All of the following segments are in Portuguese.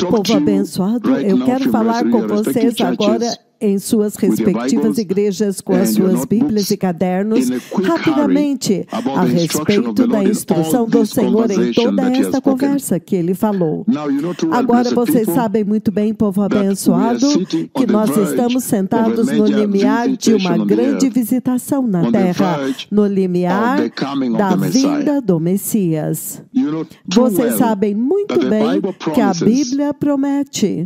Povo abençoado, eu quero falar com vocês agora em suas respectivas igrejas, com as suas Bíblias e cadernos, rapidamente, a respeito da instrução do Senhor em toda esta conversa que Ele falou. Agora vocês sabem muito bem, povo abençoado, que nós estamos sentados no limiar de uma grande visitação na terra, no limiar da vinda do Messias. Vocês sabem muito bem que a Bíblia promete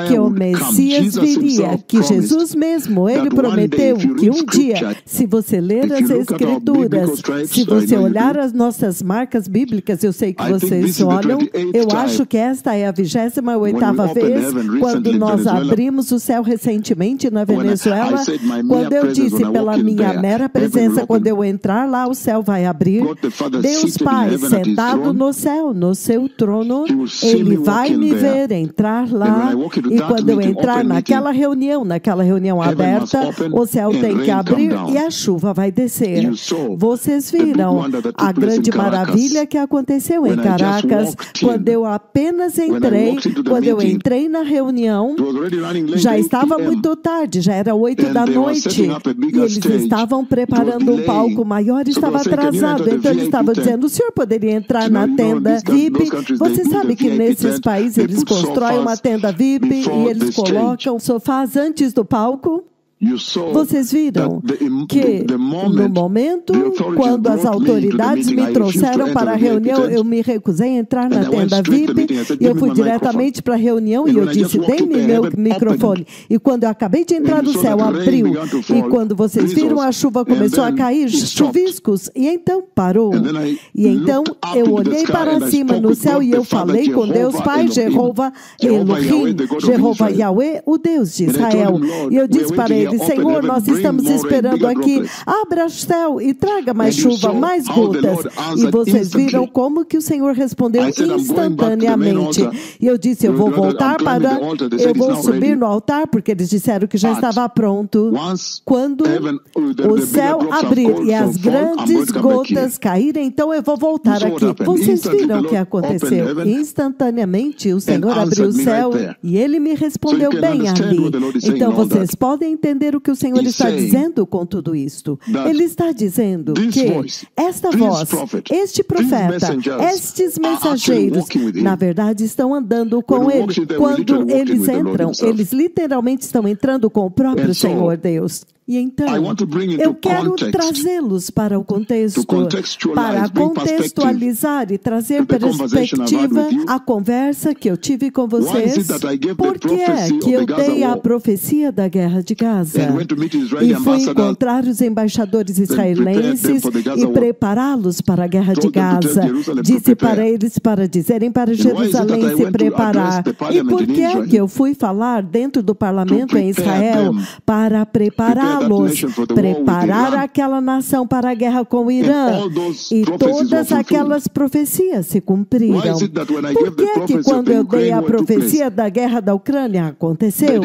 que o Messias viria, que Jesus mesmo, Ele prometeu que um dia, se você ler as Escrituras, se você olhar as nossas marcas bíblicas, eu sei que vocês olham, eu acho que esta é a 28ª vez, quando nós abrimos o céu recentemente na Venezuela, quando eu disse pela minha mera presença, quando eu entrar lá, o céu vai abrir. Deus Pai, sentado no céu, no seu trono, Ele vai me ver entrar lá, e quando eu entrar naquela reunião aberta, o céu tem que abrir e a chuva vai descer. Vocês viram a grande maravilha que aconteceu em Caracas, quando eu apenas entrei, quando eu entrei na reunião, já estava muito tarde, já era 8 da noite, e eles estavam preparando um palco maior, estava atrasado, então eles estavam dizendo, o senhor poderia entrar na tenda VIP? Você sabe que nesses países eles constroem uma tenda VIP e eles colocam sofás antes do palco? Vocês viram que no momento, quando as autoridades me trouxeram para a reunião, eu me recusei a entrar na tenda VIP e eu fui diretamente para a reunião e eu disse, dê-me meu microfone. E quando eu acabei de entrar no céu, abriu. E quando vocês viram, a chuva começou a cair, chuviscos, e então parou. E então eu olhei para cima no céu e eu falei com Deus Pai, Jeová Elohim, Jeová Yahweh, o Deus de Israel. E eu disse para ele, Senhor, nós estamos esperando aqui, abra o céu e traga mais chuva, mais gotas. E vocês viram como que o Senhor respondeu instantaneamente. E eu disse, eu vou subir no altar, porque eles disseram que já estava pronto. Quando o céu abrir e as grandes gotas caírem, então eu vou voltar aqui. Vocês viram o que aconteceu? Instantaneamente o Senhor abriu o céu e Ele me respondeu bem ali. Então vocês podem entender o que o Senhor está dizendo com tudo isto. Ele está dizendo que esta voz, este profeta, estes mensageiros, na verdade estão andando com Ele. Quando eles entram, eles literalmente estão entrando com o próprio Senhor Deus. E então, eu quero trazê-los para o contexto, para contextualizar e trazer perspectiva à conversa que eu tive com vocês. Por que é que eu dei a profecia da guerra de Gaza? E fui encontrar os embaixadores israelenses e prepará-los para a guerra de Gaza. Disse para eles para dizerem para Jerusalém se preparar. E por que é que eu fui falar dentro do parlamento em Israel para preparar preparar aquela nação para a guerra com o Irã, e todas aquelas profecias se cumpriram. Por que que quando eu dei a profecia da guerra da Ucrânia aconteceu?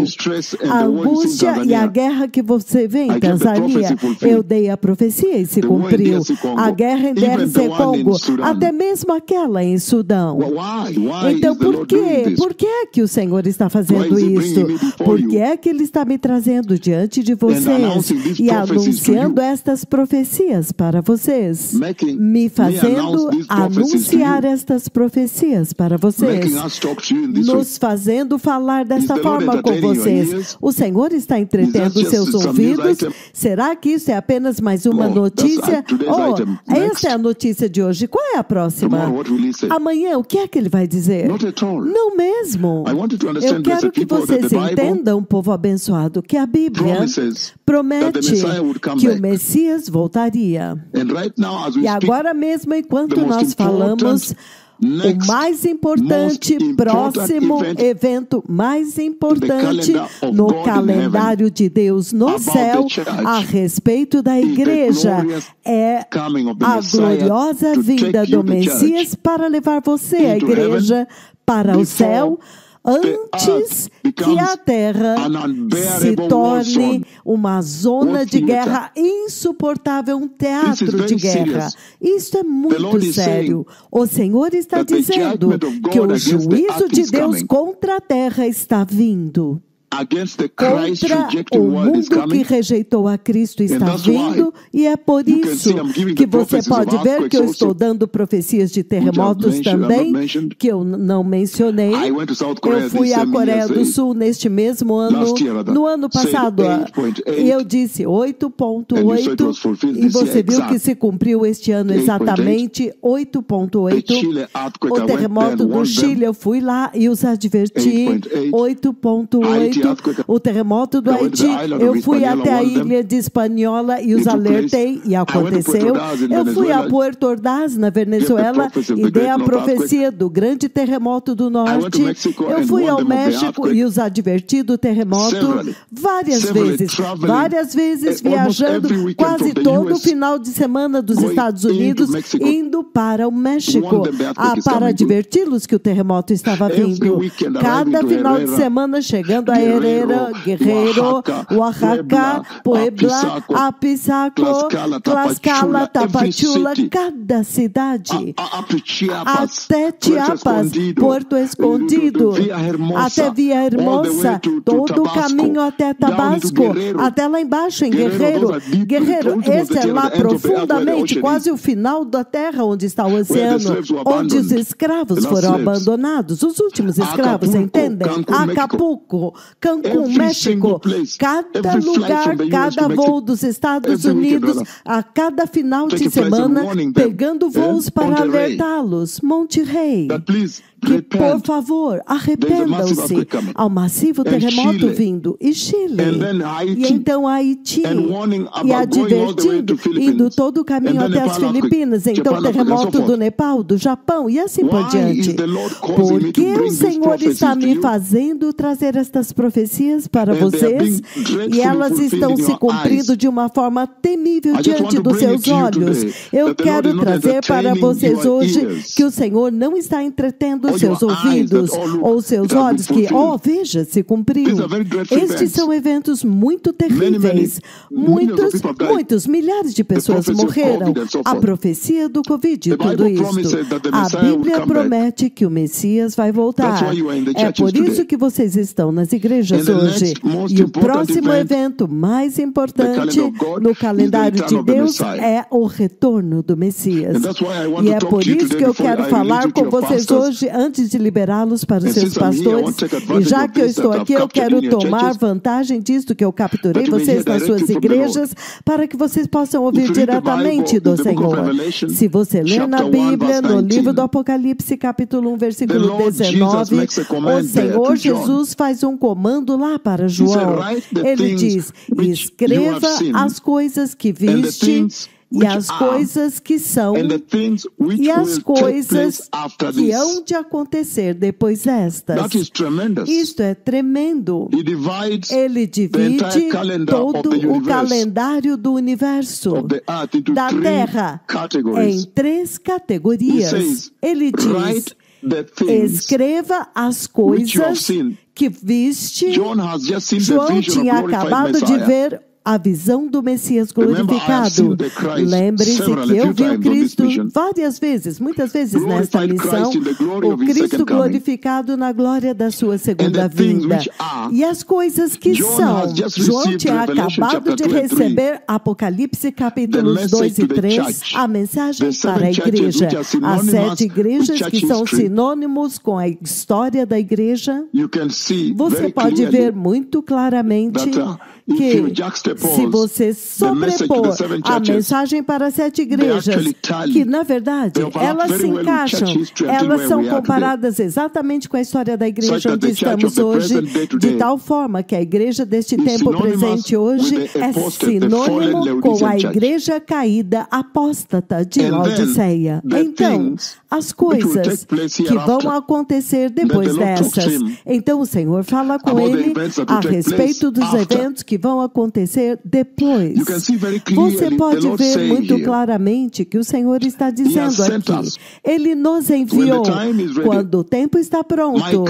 A angústia e a guerra que você vê em Tanzânia, eu dei a profecia e se cumpriu. A guerra em DRC Congo, até mesmo aquela em Sudão. Então por quê? Por que é que o Senhor está fazendo isso? Por que é que Ele está me trazendo diante de vocês e anunciando estas profecias para vocês, me fazendo anunciar estas profecias para vocês, nos fazendo falar desta forma com vocês? O Senhor está entretendo seus ouvidos? Será que isso é apenas mais uma notícia? Esta é a notícia de hoje. Qual é a próxima? Amanhã, o que é que Ele vai dizer? Não mesmo. Eu quero que vocês entendam, povo abençoado, que a Bíblia promete que o Messias voltaria. E agora mesmo, enquanto nós falamos, o mais importante, próximo evento mais importante no calendário de Deus no céu a respeito da igreja é a gloriosa vinda do Messias para levar você, a igreja, para o céu, antes que a terra se torne uma zona de guerra insuportável, um teatro de guerra. Isso é muito sério. O Senhor está dizendo que o juízo de Deus contra a terra está vindo. Contra o mundo que rejeitou a Cristo está vindo, e é por isso que você pode ver que eu estou dando profecias de terremotos também, que eu não mencionei. Eu fui à Coreia do Sul neste mesmo ano, no ano passado, e eu disse 8.8, e você viu que se cumpriu este ano exatamente 8.8. O terremoto do Chile, eu fui lá e os adverti, 8.8. O terremoto do Haiti, eu fui até a ilha de Hispaniola e os alertei, e aconteceu. Eu fui a Puerto Ordaz, na Venezuela, e dei a profecia do grande terremoto do norte. Eu fui ao México e os adverti do terremoto várias vezes, viajando quase todo o final de semana dos Estados Unidos, indo para o México, para adverti-los que o terremoto estava vindo. Cada final de semana, chegando a Herrera, Guerreiro, Oaxaca, Puebla, Apizaco, Tlaxcala, Tapachula, cada cidade, até Chiapas, Porto Escondido, até Via Hermosa, todo o caminho até Tabasco, até lá embaixo em Guerreiro. Esse é lá profundamente, quase o final da terra, onde está o oceano, onde os escravos foram abandonados, os últimos escravos, entendem? Acapulco, Cancún, México, cada lugar, cada voo dos Estados Unidos, a cada final de semana, pegando voos para alertá-los. Monterrey, que, por favor, arrependam-se ao massivo terremoto vindo. E Chile, e então Haiti, e advertindo, indo todo o caminho até as Filipinas, então o terremoto do Nepal, do Japão, e assim por diante. Por que o Senhor está me fazendo trazer estas profecias para vocês, e elas estão se cumprindo de uma forma temível diante dos seus olhos? Eu quero trazer para vocês hoje que o Senhor não está entretendo seus ouvidos ou seus olhos, que, veja, se cumpriu. Estes são eventos muito terríveis. Muitos, milhares de pessoas morreram. A profecia do Covid, tudo isto. A Bíblia promete que o Messias vai voltar. É por isso que vocês estão nas igrejas hoje. E o próximo evento mais importante no calendário de Deus é o retorno do Messias. E é por isso que eu quero falar com vocês hoje, antes de liberá-los para os seus pastores. E já que eu estou aqui, eu quero tomar vantagem disto que eu capturei vocês nas suas igrejas, para que vocês possam ouvir diretamente do Senhor. Se você ler na Bíblia, no livro do Apocalipse, capítulo 1, versículo 19, o Senhor Jesus faz um comando lá para João. Ele diz: escreva as coisas que viste, e as coisas que são, e as coisas que hão de acontecer depois destas. Isto é tremendo. Ele divide todo o calendário do universo, da Terra, em 3 categorias. Ele diz: escreva as coisas que viste. João tinha acabado de ver a visão do Messias glorificado. Lembre-se que eu vi o Cristo várias vezes, muitas vezes nesta missão, o Cristo glorificado na glória da sua segunda vinda. E as coisas que são, João tinha acabado de receber Apocalipse capítulos 2 e 3, a mensagem para a igreja. As 7 igrejas que são sinônimos com a história da igreja. Você pode ver muito claramente que, se você sobrepor a mensagem para as 7 igrejas, que na verdade elas se encaixam, elas são comparadas exatamente com a história da igreja onde estamos hoje, de tal forma que a igreja deste tempo presente hoje é sinônimo com a igreja caída apóstata de Laodiceia. Então, as coisas que vão acontecer depois dessas. Então o Senhor fala com ele a respeito dos eventos que vão acontecer depois. Você pode ver muito claramente que o Senhor está dizendo aqui. Ele nos enviou quando o tempo está pronto.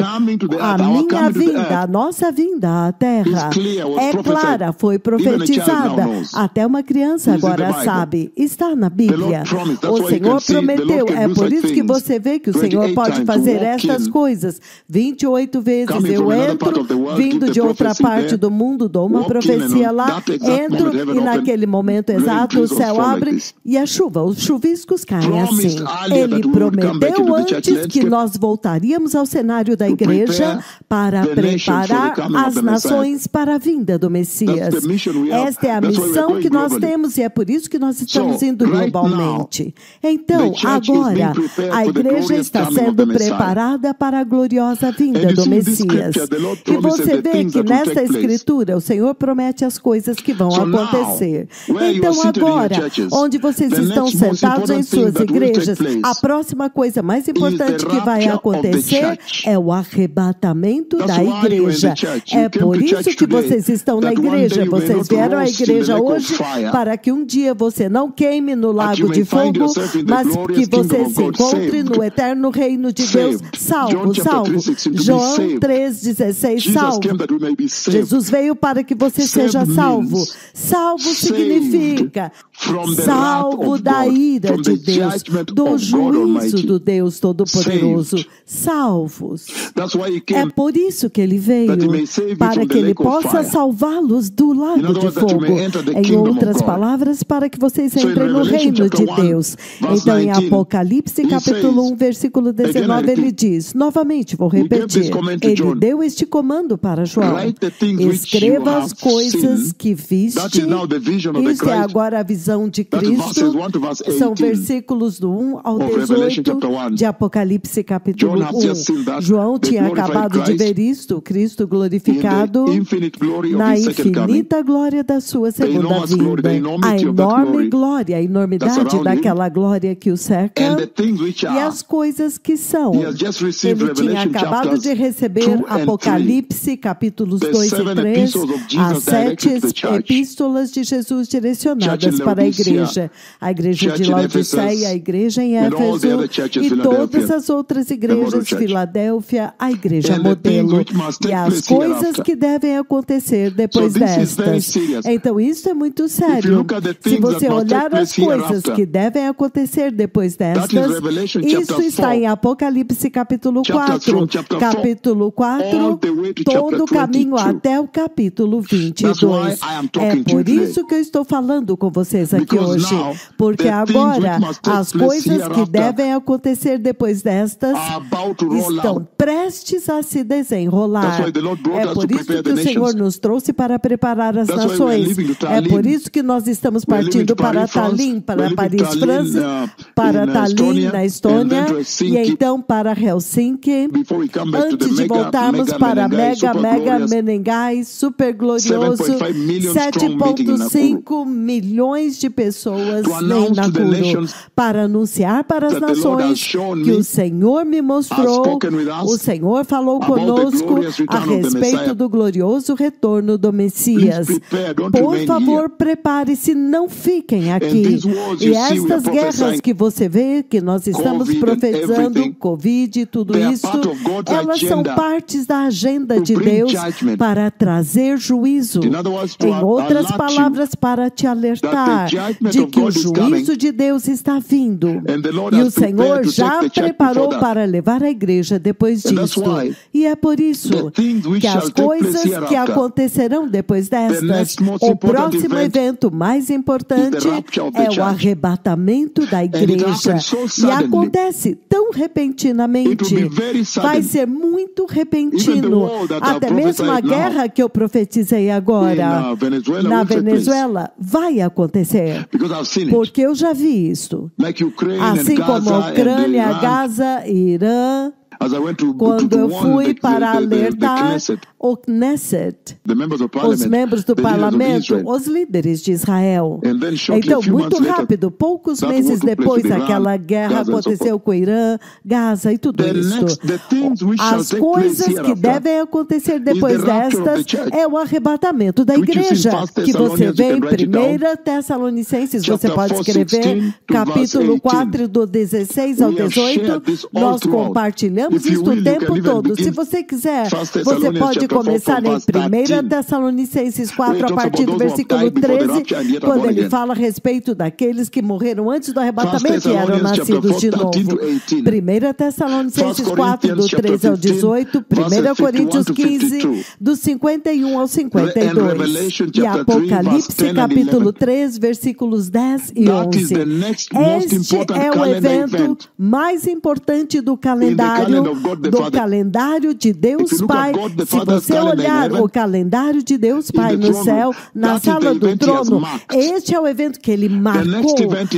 A minha vinda, a nossa vinda à terra é clara, foi profetizada. Até uma criança agora sabe. Está na Bíblia. O Senhor prometeu. É por isso que você vê que o Senhor pode fazer estas coisas. 28 vezes eu entro, vindo de outra parte do mundo, dou uma profecia lá, entro e naquele momento exato o céu abre e a chuva, os chuviscos caem assim. Ele prometeu antes que nós voltaríamos ao cenário da igreja para preparar as nações para a vinda do Messias. Esta é a missão que nós temos e é por isso que nós estamos indo globalmente. Então, agora, a igreja está sendo preparada para a gloriosa vinda do Messias. E você vê que nesta escritura o Senhor promete as coisas que vão acontecer. Então agora, onde vocês estão sentados em suas igrejas, a próxima coisa mais importante que vai acontecer é o arrebatamento da igreja. É por isso que vocês estão na igreja. Vocês vieram à igreja hoje para que um dia você não queime no lago de fogo, mas que você se encontre no eterno reino de Deus, salvo, salvo. João 3,16, salvo. Jesus veio para que você seja salvo. Salvo significa salvo da ira de Deus, do juízo do Deus Todo-Poderoso. Salvos. É por isso que ele veio, para que ele possa salvá-los do lago de fogo. Em outras palavras, para que vocês entrem no reino de Deus. Então, em Apocalipse, capítulo 1, versículo 19, ele diz, novamente, vou repetir, ele deu este comando para João. Escreva as coisas que viste. Isto é agora a visão de Cristo. São versículos do 1 ao 18 de Apocalipse capítulo 1. João tinha acabado de ver isto, Cristo glorificado na infinita glória da sua segunda vinda. A enorme glória, a enormidade daquela glória que o cerca e as coisas que são. Ele tinha acabado de receber Apocalipse capítulos 2 e 3, as 7 epístolas de Jesus direcionadas para a igreja de Laodiceia, a igreja em Éfeso e todas as outras igrejas, Filadélfia, a igreja modelo, e as coisas que devem acontecer depois destas. Então isso é muito sério. Se você olhar as coisas que devem acontecer depois destas, isso está em Apocalipse capítulo 4, todo o caminho até o capítulo 22. É por isso que eu estou falando com vocês aqui hoje, porque agora as coisas que devem acontecer depois destas estão prestes a se desenrolar. É por isso que o Senhor nos trouxe para preparar as nações. É por isso que nós estamos partindo para Tallinn, para Paris, França, para Tallinn, na Estônia, e então para Helsinki, antes de voltarmos para Mega Menengai, super glorioso, 7,5 milhões de pessoas em Nakuru, para anunciar para as nações que o Senhor me mostrou, o Senhor falou conosco a respeito do glorioso retorno do Messias. Por favor, prepare-se, não fiquem aqui. E estas guerras que você vê, que nós estamos profetizando, Covid e tudo isso, elas são partes da agenda de Deus para trazer juízo. Em outras palavras, para te alertar de que o juízo de Deus está vindo. E o Senhor já preparou para levar a igreja depois disso. E é por isso que as coisas que acontecerão depois destas, o próximo evento mais importante é o arrebatamento da igreja. E acontece tão repentinamente, vai ser muito repentino. Até mesmo a guerra que eu profetizei agora na Venezuela vai acontecer, porque eu já vi isso. Assim como a Ucrânia, Gaza, Irã, Quando eu fui para alertar o Knesset, os membros do parlamento, os líderes de Israel. Então, muito rápido, poucos meses depois, aquela guerra aconteceu com o Irã, Gaza e tudo isso. As coisas que devem acontecer depois destas é o arrebatamento da igreja, que você vê em 1 Tessalonicenses, você pode escrever, capítulo 4, do 16 ao 18, nós compartilhamos isso o tempo todo. Se você quiser, você pode começar em 1 Tessalonicenses 4, a partir do versículo 13, quando ele fala a respeito daqueles que morreram antes do arrebatamento e eram nascidos de novo. 1 Tessalonicenses 4, do 13 ao 18, 1 Coríntios 15, do 51 ao 52, e Apocalipse, capítulo 3, versículos 10 e 11. Este é o evento mais importante do calendário de Deus Pai. Se você olhar o calendário de Deus Pai no céu, na sala do trono, este é o evento que ele marcou.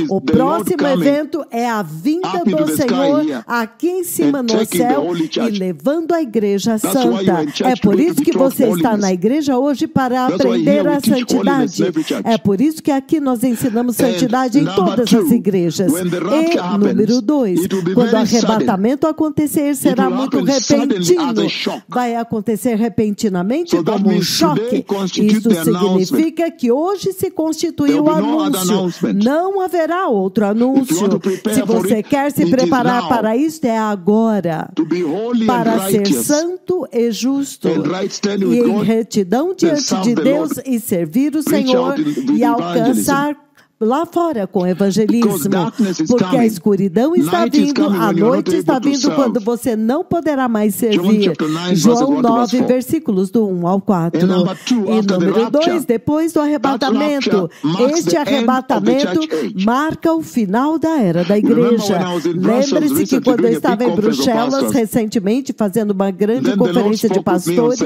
O próximo evento é a vinda do Senhor aqui em cima no céu e levando a igreja santa. É por isso que você está na igreja hoje, para aprender a santidade. É por isso que aqui nós ensinamos santidade em todas as igrejas. E número 2, quando o arrebatamento acontecer, será muito repentino. Vai acontecer repentinamente como um choque. Isso significa que hoje se constituiu o anúncio. Não haverá outro anúncio. Se você quer se preparar para isto, é agora. Para ser santo e justo e em retidão diante de Deus e servir o Senhor e alcançar lá fora com o evangelismo, porque a escuridão está vindo, a noite está vindo, quando você não poderá mais servir. João 9, versículos do 1 ao 4. E número 2, depois do arrebatamento. Este arrebatamento marca o final da era da igreja. Lembre-se que quando eu estava em Bruxelas recentemente, fazendo uma grande conferência de pastores,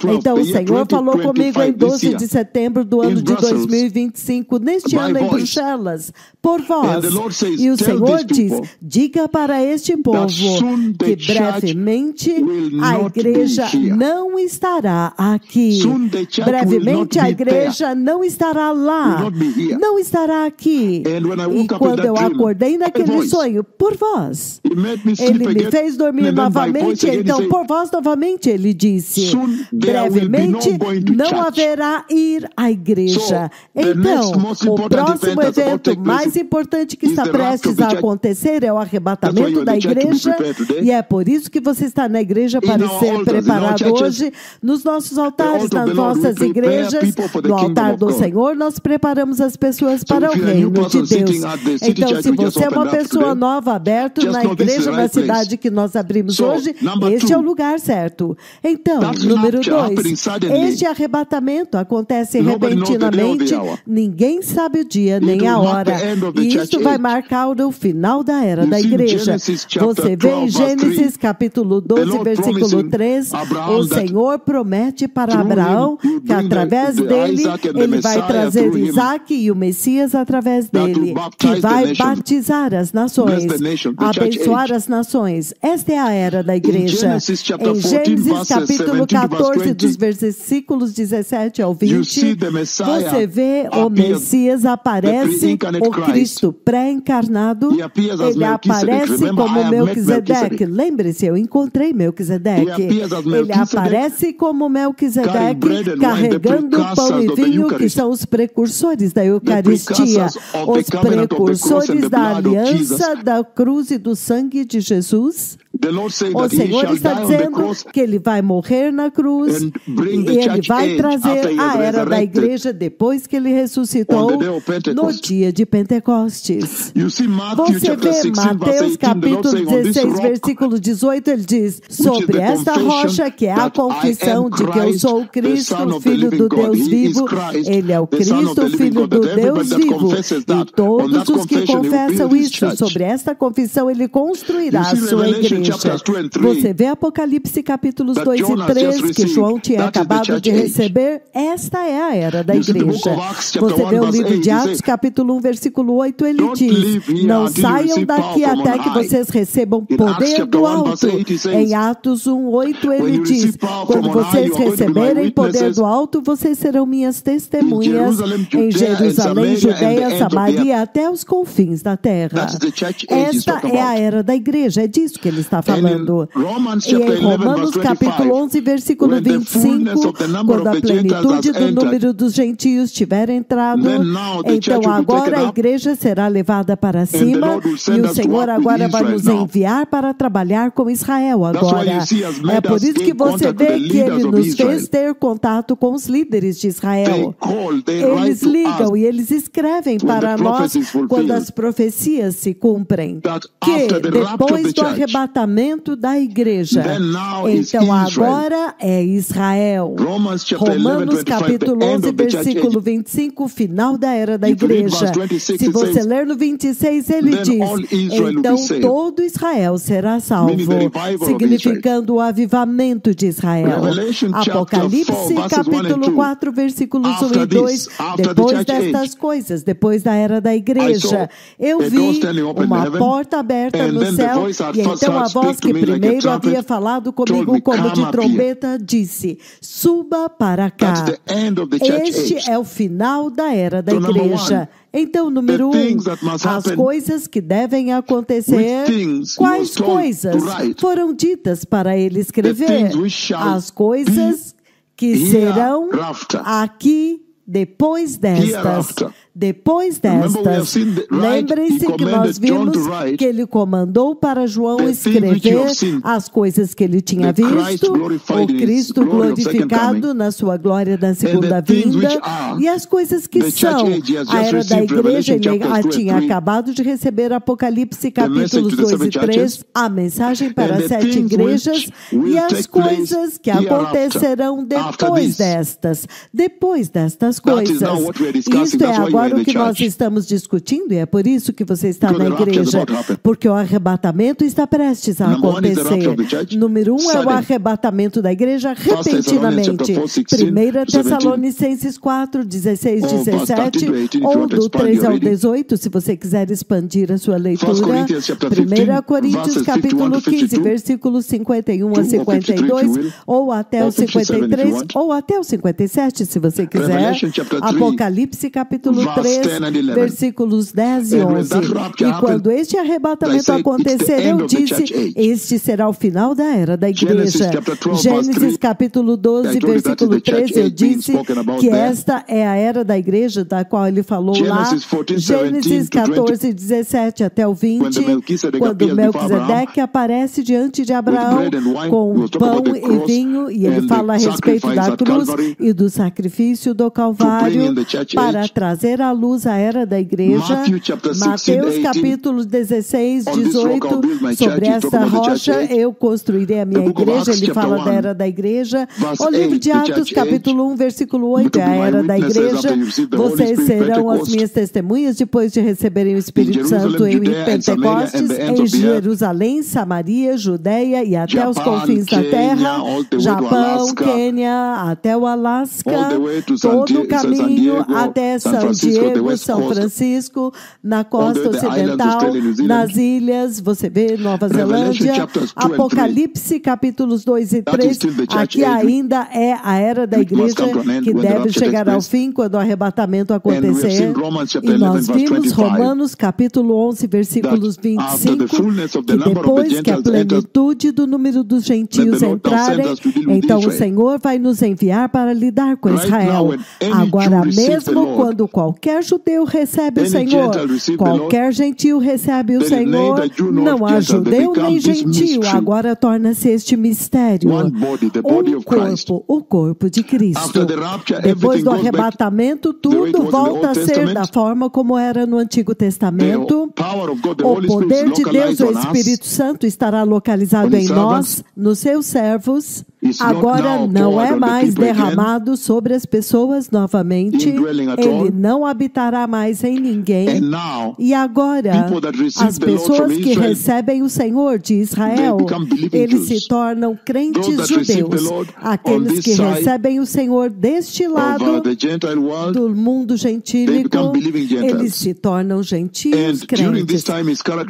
então o Senhor falou comigo em 12 de setembro do ano de 2025, neste ano em Bruxelas, por vós. E o Senhor diz, diga para este povo que brevemente a igreja não estará aqui. Brevemente a igreja não estará lá. Não estará aqui. E quando eu acordei naquele sonho, por vós. Ele me fez dormir novamente, então por vós novamente ele disse, brevemente não haverá ir à igreja. Então, o próximo evento mais importante que está prestes a acontecer é o arrebatamento da igreja, e é por isso que você está na igreja, para ser preparado hoje. Nos nossos altares, nas nossas igrejas, no altar do Senhor, nós preparamos as pessoas para o reino de Deus. Então, se você é uma pessoa nova, aberto na igreja da cidade que nós abrimos hoje, este é o lugar certo. Então, número 2, este arrebatamento acontece repentinamente, ninguém sabe o dia nem a hora. E isso vai marcar o final da era da igreja. Você vê em Gênesis capítulo 12, versículo 3, o Senhor promete para Abraão que através dele, ele vai trazer Isaac e o Messias através dele, que vai batizar as nações, abençoar as nações. Esta é a era da igreja. Em Gênesis capítulo 14, dos versículos 17 ao 20, você vê o Messias aparece, o Cristo pré-encarnado, ele aparece como Melquisedeque. Lembre-se, eu encontrei Melquisedeque. Ele aparece como Melquisedeque, carregando pão e vinho, que são os precursores da Eucaristia, os precursores da aliança, da cruz e do sangue de Jesus. O Senhor está dizendo que ele vai morrer na cruz e ele vai trazer a era da igreja depois que ele ressuscitou no dia de Pentecostes. Você vê Mateus capítulo 16, versículo 18, ele diz, sobre esta rocha que é a confissão de que eu sou o Cristo, Filho do Deus vivo, ele é o Cristo, Filho do Deus vivo, e todos os que confessam isso, sobre esta confissão ele construirá a sua igreja. Você vê Apocalipse capítulos 2 e 3 que João tinha acabado de receber. Esta é a era da igreja. Você vê o livro de Atos capítulo 1, versículo 8, ele diz: não saiam daqui até que vocês recebam poder do alto. Em Atos 1, 8, ele diz: quando vocês receberem poder do alto, vocês serão minhas testemunhas em Jerusalém, Judeia, Samaria, até os confins da terra. Esta é a era da igreja, é disso que ele está falando. E em Romanos capítulo 11, versículo 25, quando a plenitude do número dos gentios tiver entrado, então agora a igreja será levada para cima e o Senhor agora vai nos enviar para trabalhar com Israel agora. É por isso que você vê que ele nos fez ter contato com os líderes de Israel. Eles ligam e eles escrevem para nós quando as profecias se cumprem, que depois do arrebatamento da igreja, então agora é Israel. Romanos capítulo 11, versículo 25, final da era da igreja. Se você ler no 26, ele diz: então todo Israel será salvo, significando o avivamento de Israel. Apocalipse capítulo 4, versículos 1 e 2, depois destas coisas, depois da era da igreja, eu vi uma porta aberta no céu, e então a voz que primeiro havia falado comigo como de trombeta disse: suba para cá. Este é o final da era da igreja. Então, número 1, as coisas que devem acontecer. Quais coisas foram ditas para ele escrever? As coisas que serão aqui depois destas. Depois destas, lembrem-se que nós vimos que ele comandou para João escrever as coisas que ele tinha visto, o Cristo glorificado na sua glória da segunda vinda, e as coisas que são a era da igreja. Ele tinha acabado de receber Apocalipse capítulos 2 e 3, a mensagem para 7 igrejas, e as coisas que acontecerão depois destas coisas. Isto é agora o que nós estamos discutindo, e é por isso que você está na igreja, porque o arrebatamento está prestes a acontecer. Número 1 é o arrebatamento da igreja repentinamente. 1 Tessalonicenses 4, 16, 17, ou do 3 ao 18, se você quiser expandir a sua leitura. 1 Coríntios capítulo 15, versículos 51 a 52, ou até o 53, ou até o 57, se você quiser. Apocalipse capítulo 3, versículos 10 e 11. E quando este arrebatamento acontecer, eu disse: este será o final da era da igreja. Gênesis capítulo 12, versículo 13, eu disse que esta é a era da igreja, da qual ele falou lá. Gênesis 14, 17 até o 20, quando Melquisedeque aparece diante de Abraão com pão e vinho, e ele fala a respeito da cruz e do sacrifício do Calvário para trazer à luz a era da igreja. Mateus capítulo 16, 18, sobre esta rocha eu construirei a minha igreja. Ele fala da era da igreja. O livro de Atos capítulo 1, versículo 8, é a era da igreja. Vocês serão as minhas testemunhas depois de receberem o Espírito Santo em Pentecostes, em Jerusalém, Samaria, Judeia e até os confins da terra, Japão, Quênia, até o Alasca, todo o caminho até San Diego, São Francisco, na costa ocidental, nas ilhas, você vê Nova Zelândia. Apocalipse capítulos 2 e 3, aqui ainda é a era da igreja que deve chegar ao fim quando o arrebatamento acontecer. E nós vimos Romanos capítulo 11, versículos 25, que depois que a plenitude do número dos gentios entrarem, então o Senhor vai nos enviar para lidar com Israel. Agora mesmo, quando qualquer judeu recebe o Senhor, qualquer gentio recebe o Senhor, não há judeu nem gentio, agora torna-se este mistério o corpo de Cristo. Depois do arrebatamento, tudo volta a ser da forma como era no Antigo Testamento. O poder de Deus, o Espírito Santo, estará localizado em nós, nos seus servos. agora não é mais derramado sobre as pessoas novamente, ele não habitará mais em ninguém. E agora, as pessoas que recebem o Senhor de Israel, eles se tornam crentes judeus. Aqueles que recebem o Senhor deste lado do mundo gentílico, eles se tornam gentios crentes.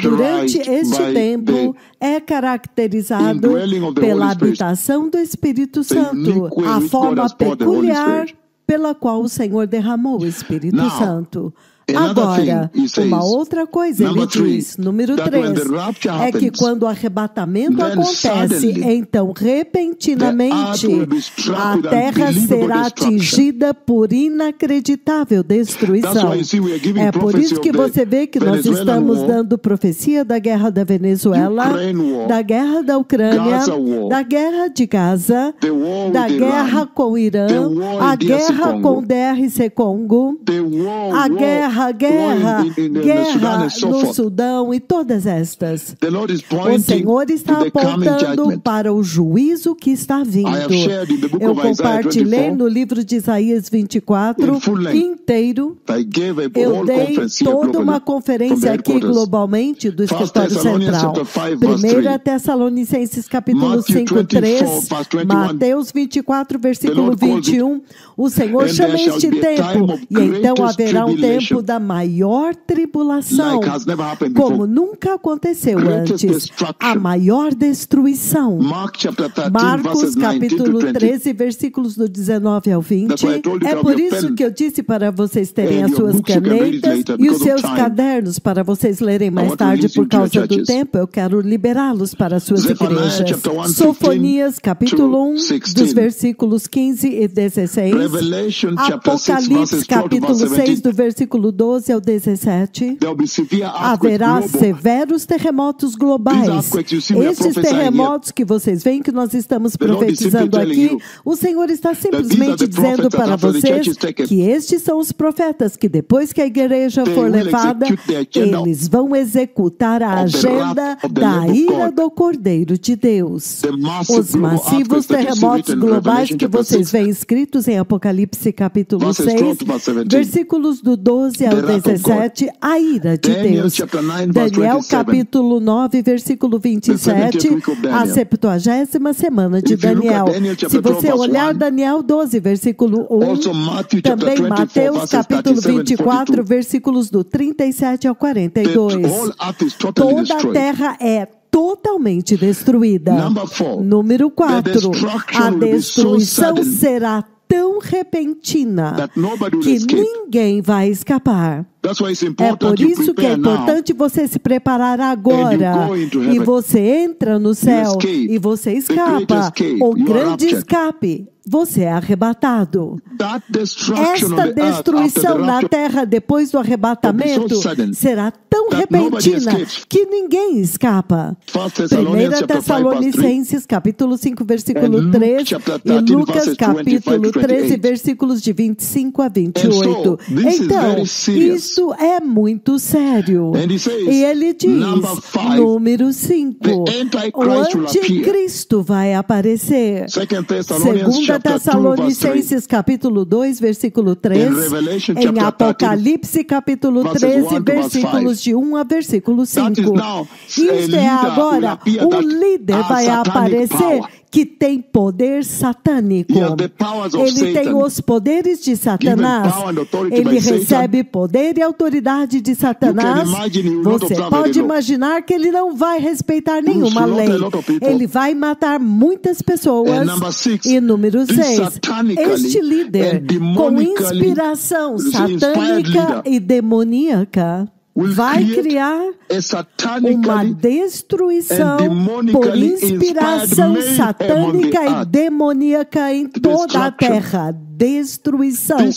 Durante este tempo, é caracterizado pela habitação do Espírito Santo, a forma peculiar pela qual o Senhor derramou o Espírito Santo. Agora, uma outra coisa, ele diz, número 3, é que quando o arrebatamento acontece, então, repentinamente, a terra será atingida por inacreditável destruição. É por isso que você vê que nós estamos dando profecia da guerra da Venezuela, da guerra da Ucrânia, da guerra de Gaza, da guerra com o Irã, a guerra com o DRC Congo, a guerra no Sudão e todas estas. O Senhor está apontando para o juízo que está vindo. Eu compartilhei no livro de Isaías 24 inteiro. Eu dei toda uma conferência aqui globalmente do Escritório Central. 1 Tessalonicenses capítulo 5:3, Mateus 24, versículo 21. O Senhor chama este tempo, e então haverá um tempo da maior tribulação, como nunca aconteceu antes, a maior destruição. Marcos capítulo 13, versículos do 19 ao 20. É por isso que eu disse para vocês terem as suas canetas e os seus cadernos para vocês lerem mais tarde por causa do tempo. Eu quero liberá-los para as suas igrejas. Sofonias capítulo 1, dos versículos 15 e 16. Apocalipse capítulo 6, do versículo 12 ao 17. Haverá severos terremotos globais. Estes terremotos que vocês veem que nós estamos profetizando aqui, o Senhor está simplesmente dizendo para vocês que estes são os profetas que depois que a igreja for levada, eles vão executar a agenda da ira do Cordeiro de Deus. Os massivos terremotos globais que vocês veem escritos em Apocalipse capítulo 6, versículos do 12 ao 17, a ira de Deus. Daniel capítulo 9, versículo 27, a 70ª semana de Daniel. Se você olhar Daniel 12, versículo 1, também Mateus capítulo 24, versículos do 37 ao 42. Toda a terra é totalmente destruída. Número 4, a destruição será tão repentina que ninguém vai escapar. É por isso que é importante você se preparar agora. E você entra no céu e você escapa. O grande escape, você é arrebatado. Esta destruição na terra depois do arrebatamento será tão repentina que ninguém escapa. 1 Tessalonicenses capítulo 5, versículo 3 e Lucas capítulo 13, versículos de 25 a 28. Então, isso é muito sério. E ele diz, número 5, o anticristo vai aparecer. 2 Tessalonicenses capítulo 2, versículo 3, em Apocalipse capítulo 13, versículos de 1 a versículo 5. Isto é agora, um líder vai aparecer que tem poder satânico. Ele tem os poderes de Satanás. Ele recebe poder e autoridade de Satanás. Você pode imaginar que ele não vai respeitar nenhuma lei. Ele vai matar muitas pessoas. E número 6, este líder com inspiração satânica e demoníaca vai criar uma destruição por inspiração satânica e demoníaca em toda a terra. destruição. É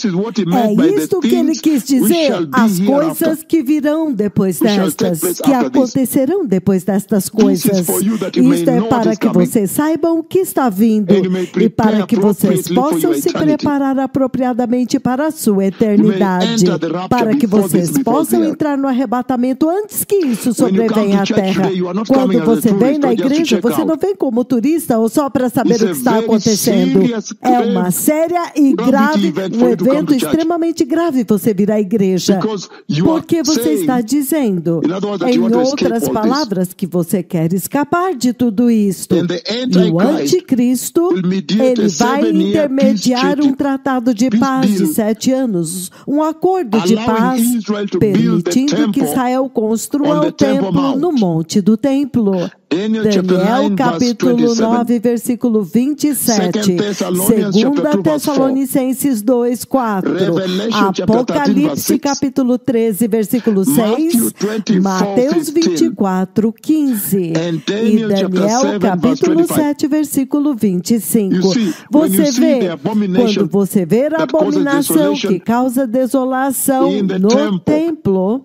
isto que ele quis dizer, as coisas que virão depois destas, que acontecerão depois destas coisas. Isto é para que vocês saibam o que está vindo e para que vocês possam se preparar apropriadamente para a sua eternidade, para que vocês possam entrar no arrebatamento antes que isso sobrevenha à terra. Quando você vem na igreja, você não vem como turista ou só para saber o que está acontecendo. É uma séria e grave, um evento extremamente grave você vir à igreja, porque você está dizendo, em outras palavras, que você quer escapar de tudo isto. E o anticristo, ele vai intermediar um tratado de paz de 7 anos, um acordo de paz, permitindo que Israel construa o templo no Monte do Templo. Daniel capítulo 9, versículo 27, 2 Tessalonicenses 2, 4, Apocalipse capítulo 13, versículo 6, Mateus 24, 15 e Daniel capítulo 7, versículo 25. Você vê, quando você vê a abominação que causa desolação no templo,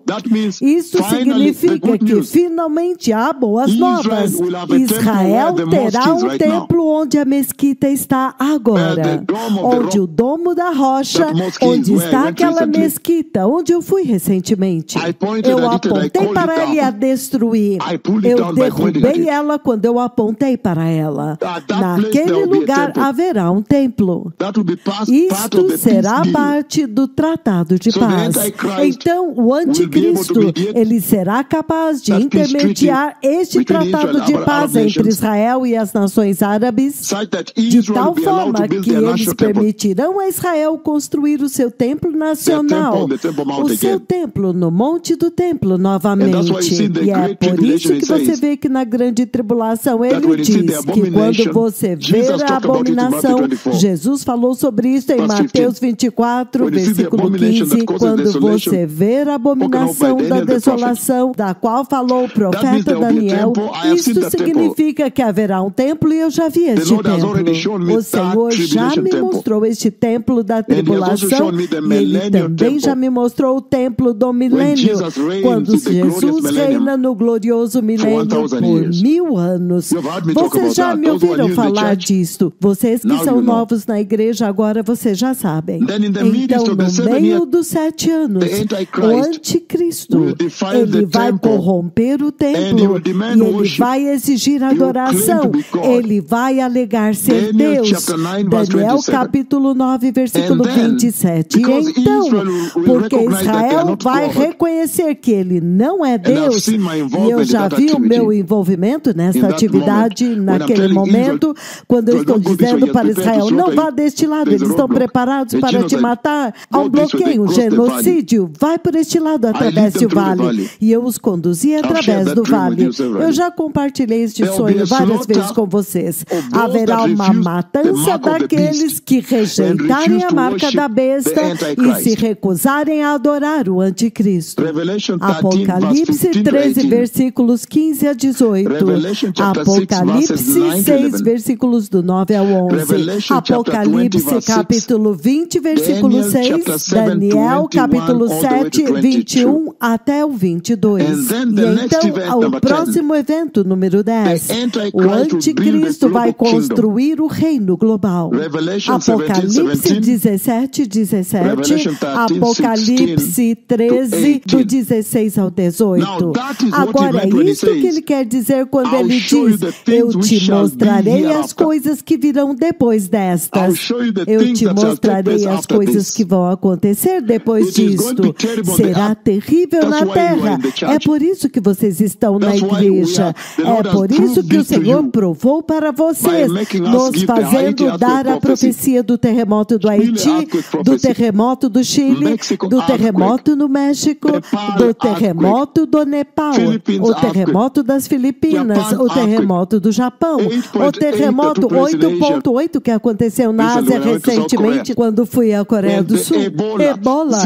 isso significa que finalmente há boas novas. Israel terá um templo onde a mesquita está agora, onde o domo da rocha, onde está aquela mesquita, onde eu fui recentemente. Eu apontei para ela e a destruí. Eu derrubei ela quando eu apontei para ela. Naquele lugar haverá um templo. Isto será parte do tratado de paz. Então, o anticristo, ele será capaz de intermediar este tratado de paz entre Israel e as nações árabes, de tal forma que eles permitirão a Israel construir o seu templo nacional, o seu templo no Monte do Templo novamente. E é por isso que você vê que na grande tribulação ele diz que quando você ver a abominação, Jesus falou sobre isso em Mateus 24, versículo 15, quando você ver a abominação da desolação, da qual falou o profeta Daniel, isto significa que haverá um templo e eu já vi este templo. O Senhor já me mostrou este templo da tribulação e Ele também já me mostrou o templo do milênio, quando Jesus reina no glorioso milênio por 1000 anos. Vocês já me ouviram falar disto. Vocês que são novos na igreja agora, vocês já sabem. Então, no meio dos 7 anos, o anticristo, ele vai corromper o templo e ele vai exigir adoração. Ele vai alegar ser Deus. Daniel capítulo 9, versículo 27. E então, porque Israel vai reconhecer que ele não é Deus, e eu já vi o meu envolvimento nessa atividade, naquele momento, quando eu estou dizendo para Israel, não vá deste lado, eles estão preparados para te matar. Há um bloqueio, um genocídio, vai por este lado através do vale. E eu os conduzi através do vale. Eu já compartilhei este sonho várias vezes com vocês. Haverá uma matança daqueles que rejeitarem a marca da besta e se recusarem a adorar o anticristo. Apocalipse 13, versículos 15 a 18. Apocalipse 6, versículos do 9 ao 11. Apocalipse capítulo 20, versículo 6. Daniel capítulo 7, 21 até o 22. E então, o próximo evento, número 10. O anticristo vai construir o reino global. Apocalipse 17, 17. Apocalipse 13, do 16 ao 18. Agora, é isso que ele quer dizer quando ele diz: eu te mostrarei as coisas que virão depois destas. Eu te mostrarei as coisas que vão acontecer depois disto. Será terrível na terra. É por isso que vocês estão na igreja. É por isso que o Senhor provou para vocês, nos fazendo dar a profecia do terremoto do Haiti, do terremoto do Chile, do terremoto no México, do terremoto do Nepal, o terremoto das Filipinas, o terremoto do Japão, o terremoto 8.8 que aconteceu na Ásia recentemente, quando fui à Coreia do Sul, Ebola,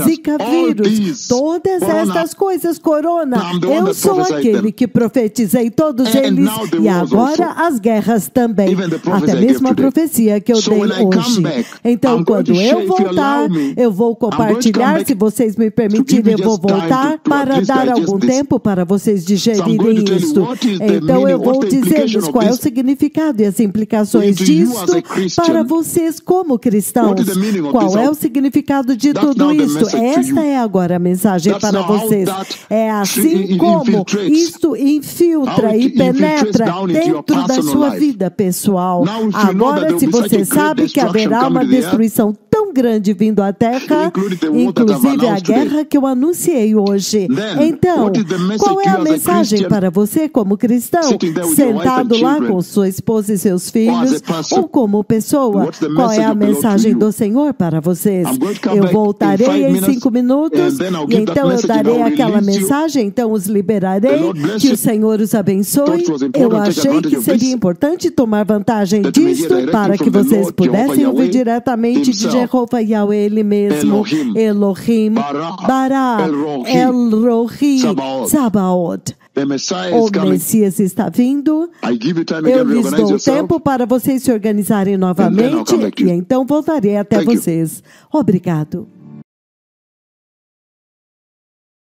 Zika vírus, todas estas coisas, corona. Eu sou aquele que profetiza profetizei todos eles, e agora as guerras também, até mesmo a profecia que eu dei hoje. Então, quando eu voltar, eu vou compartilhar, se vocês me permitirem, eu vou voltar para dar algum tempo para vocês digerirem isto. Então, eu vou dizer-lhes qual é o significado e as implicações disto para vocês como cristãos. Qual é o significado de tudo isso? Esta é agora a mensagem para vocês. É assim como isto infiltra e penetra dentro da sua vida pessoal. Agora, se você sabe que haverá uma destruição tão grande vindo à Terra, inclusive a guerra que eu anunciei hoje. Então, qual é a mensagem para você como cristão? Sentado lá com sua esposa e seus filhos, ou como pessoa, qual é a mensagem do Senhor para vocês? Eu voltarei em 5 minutos, e então eu darei aquela mensagem, então os liberarei, que o Senhor os abençoe. Eu achei que seria importante tomar vantagem disto, para que vocês pudessem ouvir diretamente de Jeová Yahweh, Ele mesmo, Elohim, Bara, El-Rohi, Tsabaoth. O Messias está vindo. Eu lhes dou tempo para vocês se organizarem novamente, e então voltarei até vocês. Obrigado.